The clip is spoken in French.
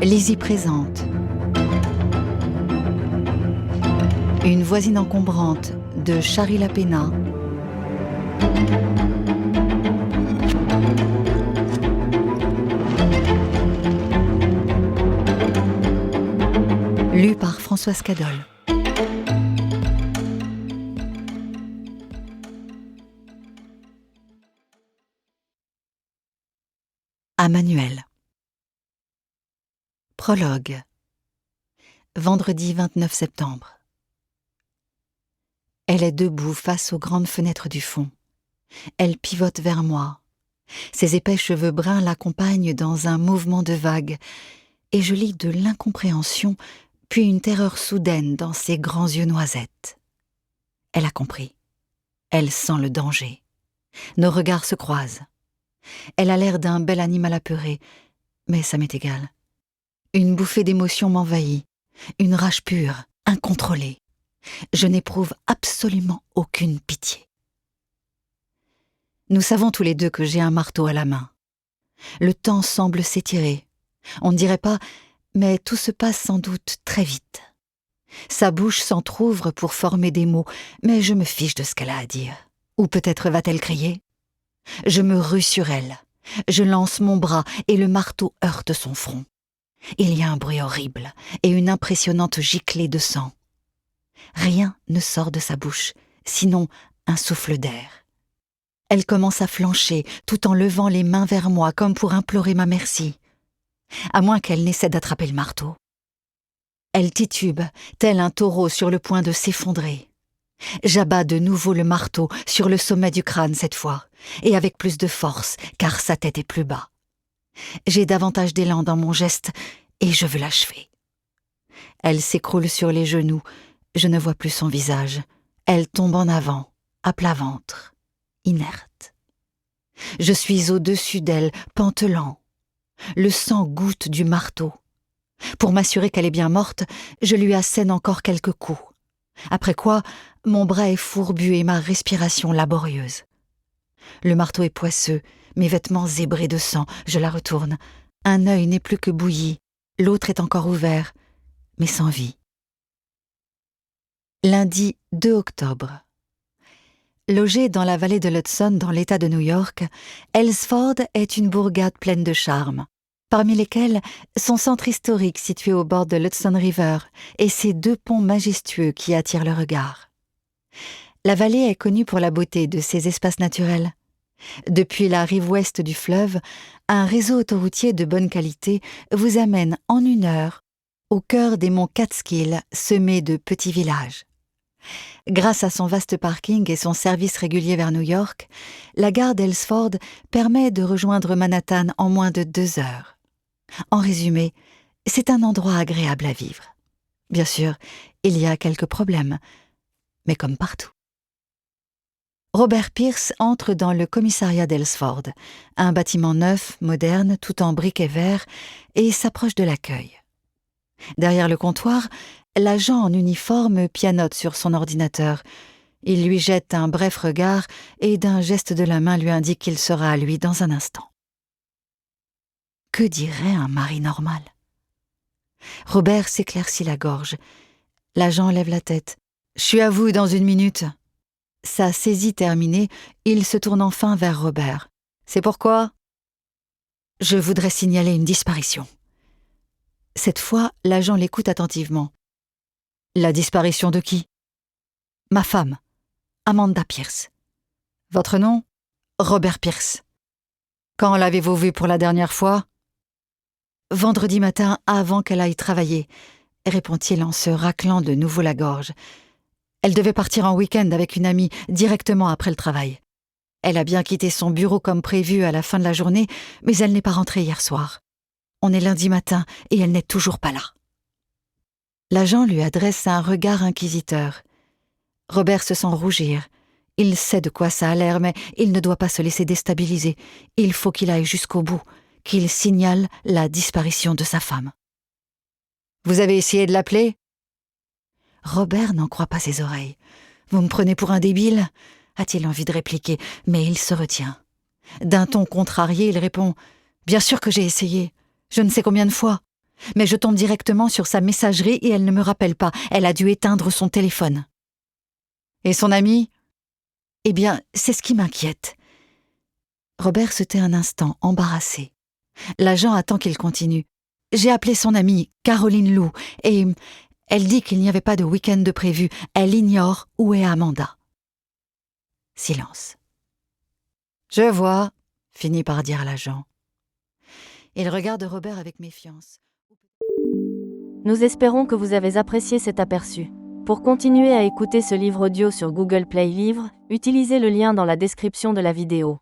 Lizzie présente Une voisine encombrante de Shari Lapena. Lu par Françoise Cadol. À Manuel. Prologue. Vendredi 29 septembre. Elle est debout face aux grandes fenêtres du fond. Elle pivote vers moi. Ses épais cheveux bruns l'accompagnent dans un mouvement de vague, et je lis de l'incompréhension, puis une terreur soudaine dans ses grands yeux noisettes. Elle a compris. Elle sent le danger. Nos regards se croisent. Elle a l'air d'un bel animal apeuré, mais ça m'est égal. Une bouffée d'émotion m'envahit, une rage pure, incontrôlée. Je n'éprouve absolument aucune pitié. Nous savons tous les deux que j'ai un marteau à la main. Le temps semble s'étirer. On ne dirait pas, mais tout se passe sans doute très vite. Sa bouche s'entr'ouvre pour former des mots, mais je me fiche de ce qu'elle a à dire. Ou peut-être va-t-elle crier ? Je me rue sur elle. Je lance mon bras et le marteau heurte son front. Il y a un bruit horrible et une impressionnante giclée de sang. Rien ne sort de sa bouche, sinon un souffle d'air. Elle commence à flancher, tout en levant les mains vers moi, comme pour implorer ma merci. À moins qu'elle n'essaie d'attraper le marteau. Elle titube, tel un taureau sur le point de s'effondrer. J'abats de nouveau le marteau sur le sommet du crâne cette fois, et avec plus de force, car sa tête est plus bas. J'ai davantage d'élan dans mon geste, et je veux l'achever. Elle s'écroule sur les genoux, je ne vois plus son visage. Elle tombe en avant, à plat ventre, inerte. Je suis au-dessus d'elle, pantelant. Le sang goutte du marteau. Pour m'assurer qu'elle est bien morte, je lui assène encore quelques coups. Après quoi, mon bras est fourbu et ma respiration laborieuse. Le marteau est poisseux, mes vêtements zébrés de sang, je la retourne. Un œil n'est plus que bouilli, l'autre est encore ouvert, mais sans vie. Lundi 2 octobre. Logée dans la vallée de l'Hudson dans l'État de New York, Ellsford est une bourgade pleine de charme, parmi lesquels son centre historique situé au bord de l'Hudson River et ses deux ponts majestueux qui attirent le regard. La vallée est connue pour la beauté de ses espaces naturels. Depuis la rive ouest du fleuve, un réseau autoroutier de bonne qualité vous amène en 1 heure au cœur des monts Catskills semés de petits villages. Grâce à son vaste parking et son service régulier vers New York, la gare d'Ellsford permet de rejoindre Manhattan en moins de 2 heures. En résumé, c'est un endroit agréable à vivre. Bien sûr, il y a quelques problèmes, mais comme partout. Robert Pierce entre dans le commissariat d'Ellsford, un bâtiment neuf, moderne, tout en briques et verre, et s'approche de l'accueil. Derrière le comptoir, l'agent en uniforme pianote sur son ordinateur. Il lui jette un bref regard et d'un geste de la main lui indique qu'il sera à lui dans un instant. Que dirait un mari normal ? Robert s'éclaircit la gorge. L'agent lève la tête. « Je suis à vous dans 1 minute. » Sa saisie terminée, il se tourne enfin vers Robert. « C'est pourquoi ? » « Je voudrais signaler une disparition. » Cette fois, l'agent l'écoute attentivement. « La disparition de qui ? » ?»« Ma femme, Amanda Pierce. »« Votre nom ? » ?»« Robert Pierce. »« Quand l'avez-vous vue pour la dernière fois ? » ?»« Vendredi matin, avant qu'elle aille travailler, » répond-il en se raclant de nouveau la gorge. « Elle devait partir en week-end avec une amie directement après le travail. Elle a bien quitté son bureau comme prévu à la fin de la journée, mais elle n'est pas rentrée hier soir. On est lundi matin et elle n'est toujours pas là. » L'agent lui adresse un regard inquisiteur. Robert se sent rougir. Il sait de quoi ça a l'air, mais il ne doit pas se laisser déstabiliser. Il faut qu'il aille jusqu'au bout, qu'il signale la disparition de sa femme. « Vous avez essayé de l'appeler ? » Robert n'en croit pas ses oreilles. « Vous me prenez pour un débile ?» a-t-il envie de répliquer, mais il se retient. D'un ton contrarié, il répond « Bien sûr que j'ai essayé. Je ne sais combien de fois. Mais je tombe directement sur sa messagerie et elle ne me rappelle pas. Elle a dû éteindre son téléphone. Et son ami ? Eh bien, c'est ce qui m'inquiète. Robert se tait un instant, embarrassé. L'agent attend qu'il continue. J'ai appelé son amie, Caroline Lou, et elle dit qu'il n'y avait pas de week-end de prévu. Elle ignore où est Amanda. Silence. Je vois, finit par dire l'agent. Il regarde Robert avec méfiance. Nous espérons que vous avez apprécié cet aperçu. Pour continuer à écouter ce livre audio sur Google Play Livres, utilisez le lien dans la description de la vidéo.